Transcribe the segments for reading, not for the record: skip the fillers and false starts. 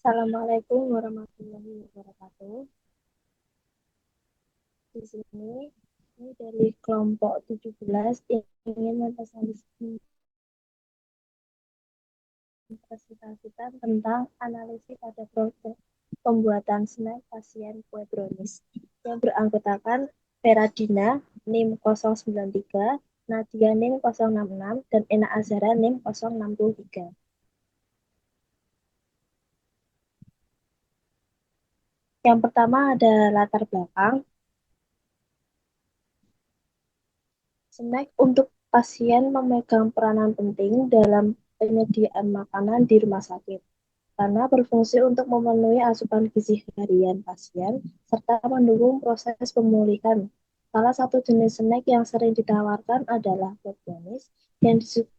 Assalamualaikum warahmatullahi wabarakatuh. Di sini, ini dari kelompok 17 ingin mempresentasikan tentang analisis pada proses pembuatan snack pasien kue brownies yang beranggotakan Feradina NIM 093, Nadia NIM 066, dan Ena Azhara NIM 063. Yang pertama ada latar belakang. Snack untuk pasien memegang peranan penting dalam penyediaan makanan di rumah sakit, karena berfungsi untuk memenuhi asupan gizi harian pasien serta mendukung proses pemulihan. Salah satu jenis snack yang sering ditawarkan adalah kue brownies yang disukai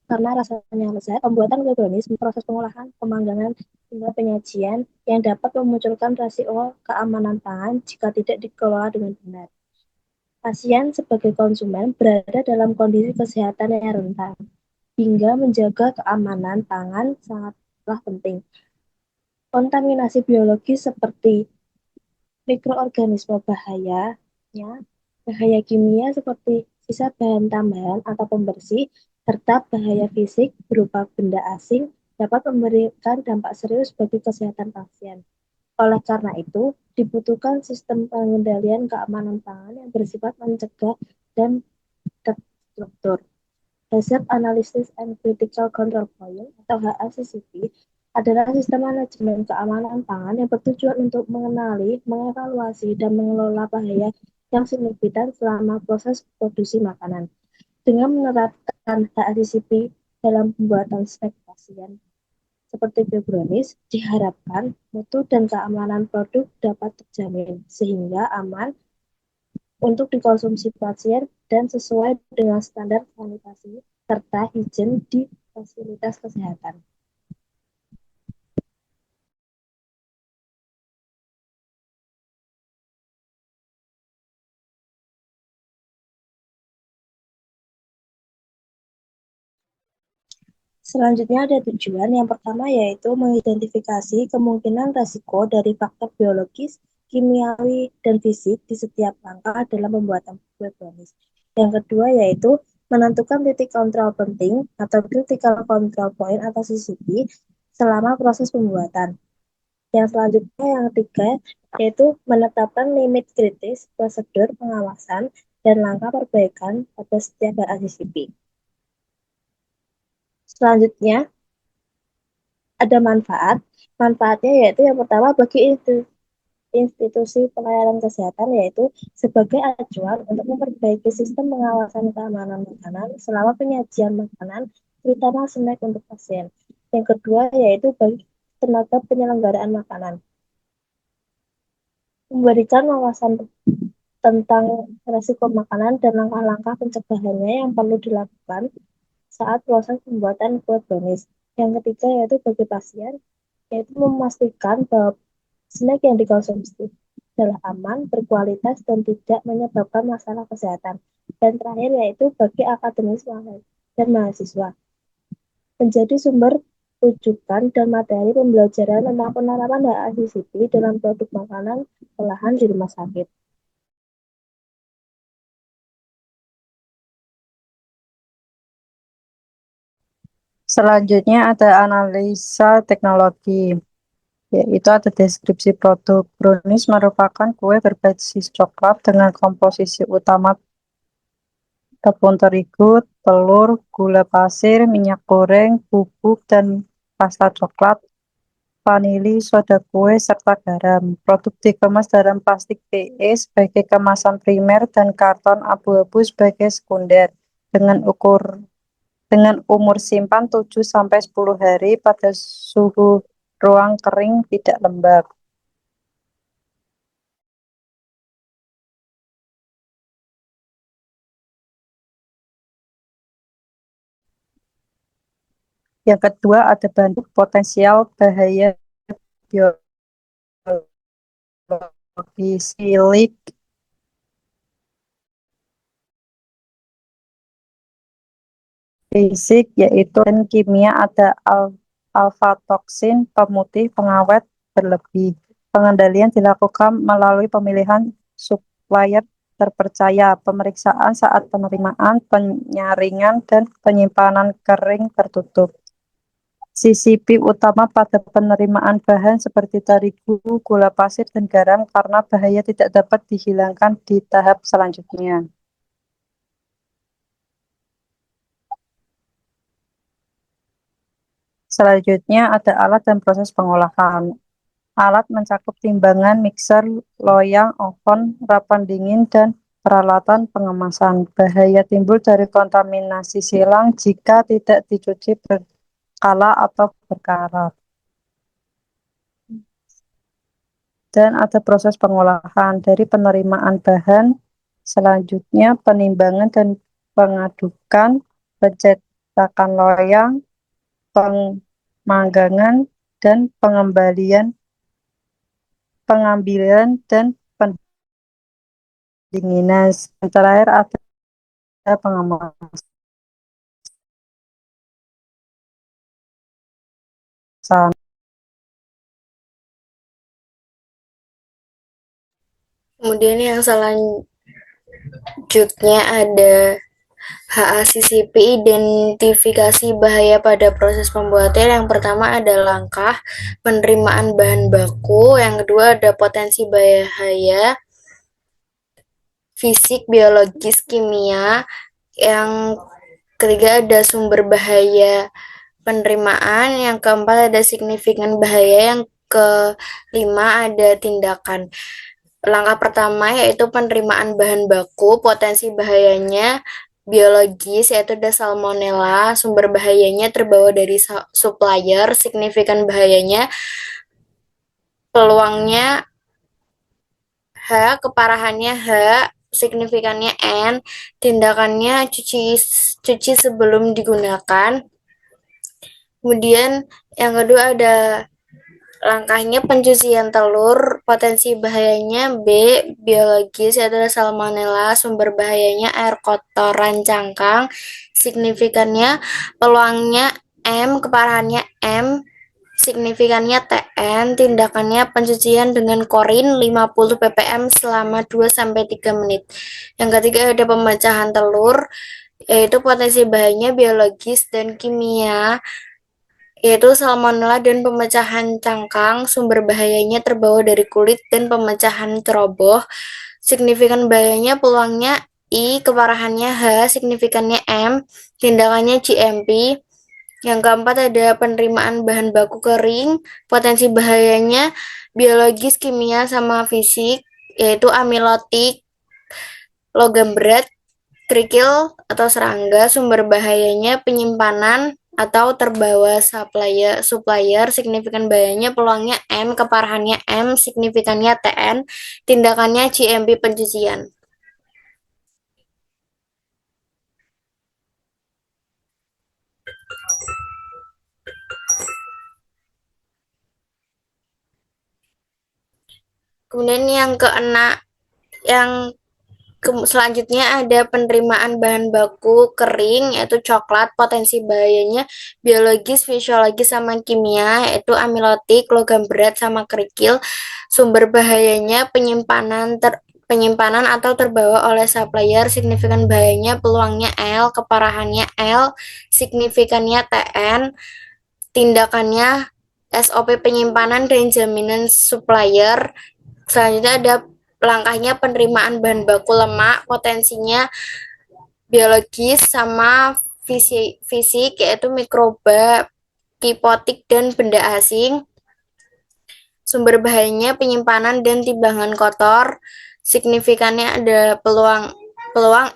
karena rasanya lezat. Pembuatan kue brownies proses pengolahan, pemanggangan, hingga penyajian yang dapat memunculkan resiko keamanan pangan jika tidak dikelola dengan benar. Pasien sebagai konsumen berada dalam kondisi kesehatan yang rentan, hingga menjaga keamanan pangan sangatlah penting. Kontaminasi biologis seperti mikroorganisme bahaya kimia seperti sisa bahan tambahan atau pembersih, serta bahaya fisik berupa benda asing dapat memberikan dampak serius bagi kesehatan pasien. Oleh karena itu, dibutuhkan sistem pengendalian keamanan pangan yang bersifat mencegah dan terstruktur. Hazard Analysis and Critical Control Point atau HACCP adalah sistem manajemen keamanan pangan yang bertujuan untuk mengenali, mengevaluasi, dan mengelola bahaya yang signifikan selama proses produksi makanan. Dengan menerapkan HACCP dalam pembuatan snack pasien seperti kue brownies, diharapkan mutu dan keamanan produk dapat terjamin sehingga aman untuk dikonsumsi pasien dan sesuai dengan standar sanitasi serta higien di fasilitas kesehatan. Selanjutnya ada tujuan. Yang pertama yaitu mengidentifikasi kemungkinan risiko dari faktor biologis, kimiawi, dan fisik di setiap langkah dalam pembuatan kue brownies. Yang kedua yaitu menentukan titik kontrol penting atau critical control point atau CCP selama proses pembuatan. Yang selanjutnya yang ketiga yaitu menetapkan limit kritis, prosedur pengawasan, dan langkah perbaikan pada setiap CCP. Selanjutnya ada manfaat. Manfaatnya yaitu yang pertama bagi institusi pelayanan kesehatan yaitu sebagai acuan untuk memperbaiki sistem pengawasan keamanan makanan selama penyajian makanan, terutama snack untuk pasien. Yang kedua yaitu bagi tenaga penyelenggaraan makanan, memberikan wawasan tentang resiko makanan dan langkah-langkah pencegahannya yang perlu dilakukan saat proses pembuatan kue brownies. Yang ketiga yaitu bagi pasien, yaitu memastikan bahwa snack yang dikonsumsi adalah aman, berkualitas, dan tidak menyebabkan masalah kesehatan. Dan terakhir yaitu bagi akademis dan mahasiswa, menjadi sumber rujukan dan materi pembelajaran tentang penerapan HACCP dalam produk makanan olahan di rumah sakit. Selanjutnya ada analisa teknologi, yaitu ada deskripsi produk. Brownies merupakan kue berbasis coklat dengan komposisi utama tepung terigu, telur, gula pasir, minyak goreng, bubuk, dan pasta coklat, vanili, soda kue, serta garam. Produk dikemas dalam plastik PE sebagai kemasan primer dan karton abu-abu sebagai sekunder dengan umur simpan 7-10 hari pada suhu ruang kering tidak lembab. Yang kedua ada banding potensial bahaya biologi silik Fisik yaitu dan kimia ada alfa-toksin, pemutih, pengawet berlebih. Pengendalian dilakukan melalui pemilihan supplier terpercaya, pemeriksaan saat penerimaan, penyaringan, dan penyimpanan kering tertutup. CCP utama pada penerimaan bahan seperti terigu, gula pasir, dan garam karena bahaya tidak dapat dihilangkan di tahap selanjutnya. Selanjutnya ada alat dan proses pengolahan. Alat mencakup timbangan, mixer, loyang, oven, rapan dingin, dan peralatan pengemasan. Bahaya timbul dari kontaminasi silang jika tidak dicuci berkala atau berkarat. Dan ada proses pengolahan dari penerimaan bahan, selanjutnya penimbangan dan pengadukan, pencetakan loyang, pemanggangan, dan pengambilan dan pendinginan. Yang terakhir ada pengemasan. Kemudian yang selanjutnya ada HACCP, identifikasi bahaya pada proses pembuatan. Yang pertama ada langkah penerimaan bahan baku, yang kedua ada potensi bahaya fisik, biologis, kimia, yang ketiga ada sumber bahaya penerimaan, yang keempat ada signifikan bahaya, yang kelima ada tindakan. Langkah pertama yaitu penerimaan bahan baku, potensi bahayanya biologis yaitu ada salmonella, sumber bahayanya terbawa dari supplier, signifikan bahayanya peluangnya H, keparahannya H, signifikannya N, tindakannya cuci sebelum digunakan. Kemudian yang kedua ada langkahnya pencucian telur, potensi bahayanya B, biologis yaitu ada salmonella, sumber bahayanya air kotoran cangkang, signifikannya peluangnya M, keparahannya M, signifikannya TN, tindakannya pencucian dengan klorin 50 ppm selama 2-3 menit. Yang ketiga ada pemecahan telur, yaitu potensi bahayanya biologis dan kimia, yaitu salmonella dan pemecahan cangkang, sumber bahayanya terbawa dari kulit dan pemecahan ceroboh. Signifikan bahayanya peluangnya I, keparahannya H, signifikannya M, tindakannya GMP. Yang keempat ada penerimaan bahan baku kering, potensi bahayanya biologis, kimia, sama fisik, yaitu amilotik, logam berat, kerikil atau serangga, sumber bahayanya penyimpanan atau terbawa supplier, signifikan bahayanya peluangnya M, keparahannya M, signifikannya TN, tindakannya GMP pencucian. Kemudian yang selanjutnya ada penerimaan bahan baku kering, yaitu coklat, potensi bahayanya biologis, fisiologis, sama kimia, yaitu amilotik, logam berat, sama kerikil. Sumber bahayanya penyimpanan atau terbawa oleh supplier, signifikan bahayanya peluangnya L, keparahannya L, signifikannya TN, tindakannya SOP penyimpanan dan jaminan supplier. Selanjutnya ada langkahnya penerimaan bahan baku lemak, potensinya biologis sama fisik yaitu mikroba, kipotik, dan benda asing. Sumber bahayanya penyimpanan dan timbangan kotor, signifikannya ada peluang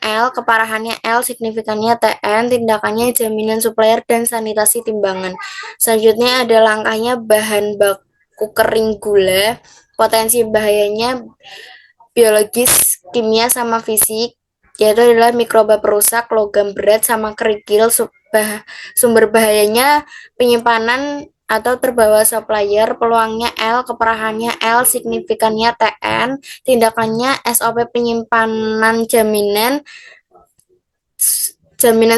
L, keparahannya L, signifikannya TN, tindakannya jaminan supplier dan sanitasi timbangan. Selanjutnya ada langkahnya bahan baku kering gula, potensi bahayanya biologis, kimia, sama fisik, yaitu adalah mikroba perusak, logam berat, sama kerikil. Sumber bahayanya penyimpanan atau terbawa supplier, peluangnya L, keparahannya L, signifikannya TN, tindakannya SOP penyimpanan jaminan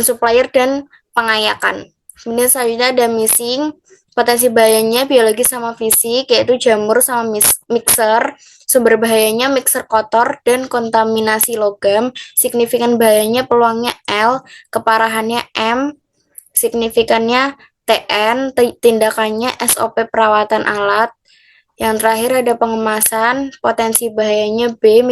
supplier dan pengayakan. Kemudian selanjutnya ada missing, potensi bahayanya biologi sama fisik, yaitu jamur sama mixer, sumber bahayanya mixer kotor dan kontaminasi logam, signifikan bahayanya peluangnya L, keparahannya M, signifikannya TN, tindakannya SOP perawatan alat. Yang terakhir ada pengemasan, potensi bahayanya B,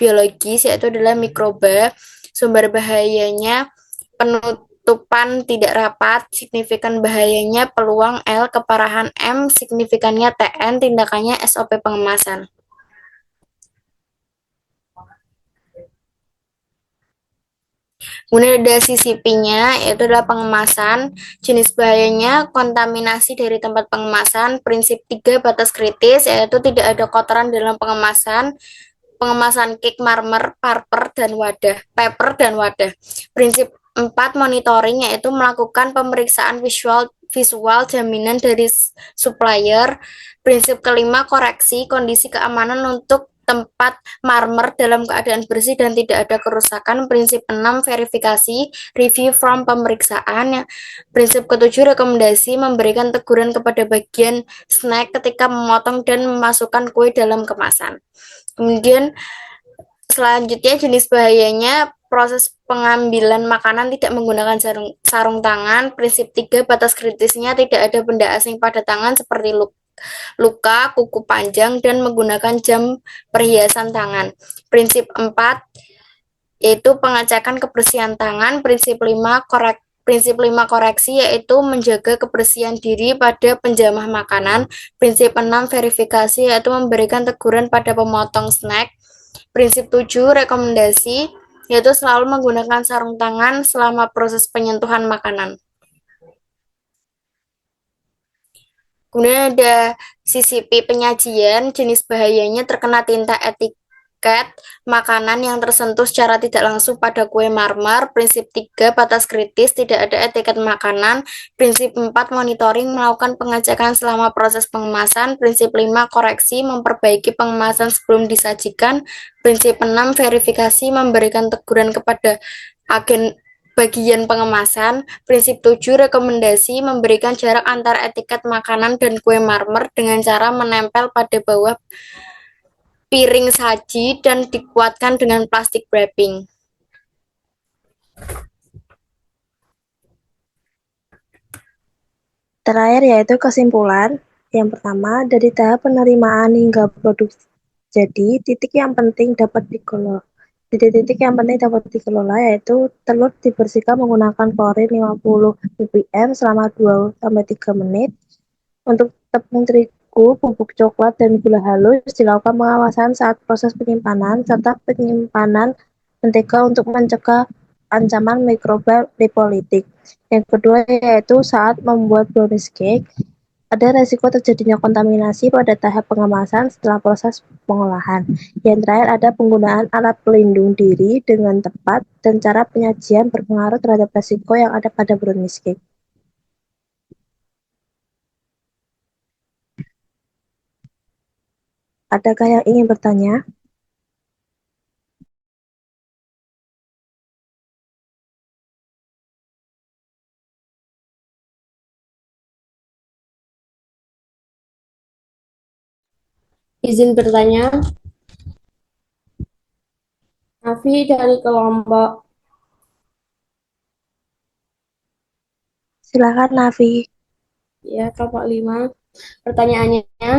biologis, yaitu adalah mikroba, sumber bahayanya penutupan tidak rapat, signifikan bahayanya peluang L, keparahan M, signifikannya TN, tindakannya SOP pengemasan. Kemudian ada CCP-nya, yaitu adalah pengemasan. Jenis bahayanya kontaminasi dari tempat pengemasan. Prinsip 3 batas kritis, yaitu tidak ada kotoran dalam pengemasan. Pengemasan cake, marmer, paper, dan wadah. Prinsip 4 monitoring, yaitu melakukan pemeriksaan visual jaminan dari supplier. Prinsip kelima koreksi kondisi keamanan untuk tempat marmer dalam keadaan bersih dan tidak ada kerusakan. Prinsip 6 verifikasi, review from pemeriksaan. Prinsip ketujuh rekomendasi, memberikan teguran kepada bagian snack ketika memotong dan memasukkan kue dalam kemasan. Kemudian selanjutnya jenis bahayanya proses pengambilan makanan tidak menggunakan sarung tangan. Prinsip 3 batas kritisnya tidak ada benda asing pada tangan seperti luka, kuku panjang, dan menggunakan jam perhiasan tangan. Prinsip 4 yaitu pengecekan kebersihan tangan. Prinsip 5 koreksi, yaitu menjaga kebersihan diri pada penjamah makanan. Prinsip 6 verifikasi, yaitu memberikan teguran pada pemotong snack. Prinsip 7 rekomendasi, yaitu selalu menggunakan sarung tangan selama proses penyentuhan makanan. Kemudian ada CCP penyajian, jenis bahayanya terkena tinta etiket makanan yang tersentuh secara tidak langsung pada kue marmer. Prinsip 3 batas kritis, tidak ada etiket makanan. Prinsip 4 monitoring, melakukan pengecekan selama proses pengemasan. Prinsip 5 koreksi, memperbaiki pengemasan sebelum disajikan. Prinsip 6 verifikasi, memberikan teguran kepada agen bagian pengemasan. Prinsip 7 rekomendasi, memberikan jarak antara etiket makanan dan kue marmer dengan cara menempel pada bawah piring saji dan dikuatkan dengan plastik wrapping. Terakhir yaitu kesimpulan. Yang pertama, dari tahap penerimaan hingga produksi. Jadi, titik yang penting dapat dikelola. Titik-titik yang penting dapat dikelola yaitu telur dibersihkan menggunakan klorin 50 ppm selama 2-3 menit. Untuk tepung terigu, bubuk coklat, dan gula halus dilakukan pengawasan saat proses penyimpanan serta penyimpanan mentega untuk mencegah ancaman mikroba lipolitik. Yang kedua yaitu saat membuat brownies cake, ada resiko terjadinya kontaminasi pada tahap pengemasan setelah proses pengolahan. Yang terakhir ada penggunaan alat pelindung diri dengan tepat dan cara penyajian berpengaruh terhadap resiko yang ada pada brownies cake. Adakah yang ingin bertanya? Izin bertanya, Nafi dari kelompok. Silakan Nafi. Ya, kelompok 5. Pertanyaannya,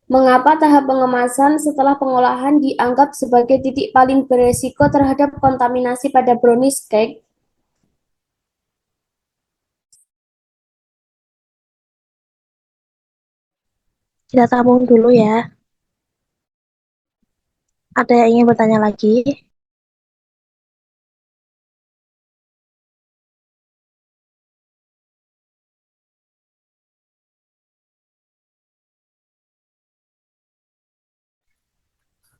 mengapa tahap pengemasan setelah pengolahan dianggap sebagai titik paling beresiko terhadap kontaminasi pada brownies cake? Kita tabung dulu ya. Ada yang ingin bertanya lagi?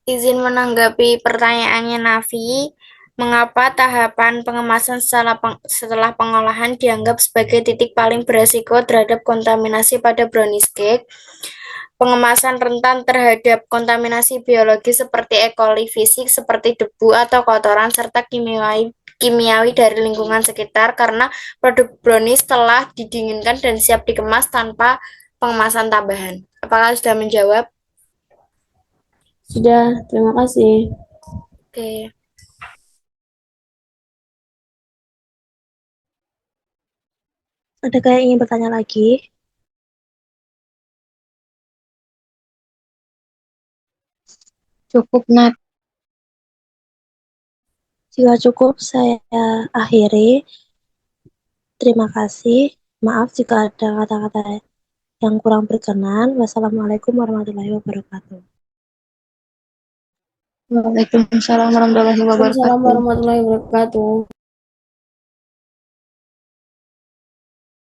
Izin menanggapi pertanyaannya Nafi, mengapa tahapan pengemasan setelah pengolahan dianggap sebagai titik paling beresiko terhadap kontaminasi pada brownies cake? pengemasan rentan terhadap kontaminasi biologi seperti E. coli, fisik seperti debu atau kotoran, serta kimiawi dari lingkungan sekitar karena produk brownies telah didinginkan dan siap dikemas tanpa pengemasan tambahan. Apakah sudah menjawab? Sudah, terima kasih. Oke. Adakah yang ingin bertanya lagi? Cukup, Nat. Jika cukup, saya akhiri. Terima kasih. Maaf jika ada kata-kata yang kurang berkenan. Wassalamualaikum warahmatullahi wabarakatuh. Waalaikumsalam warahmatullahi Waalaikumsalam wabarakatuh. warahmatullahi wabarakatuh.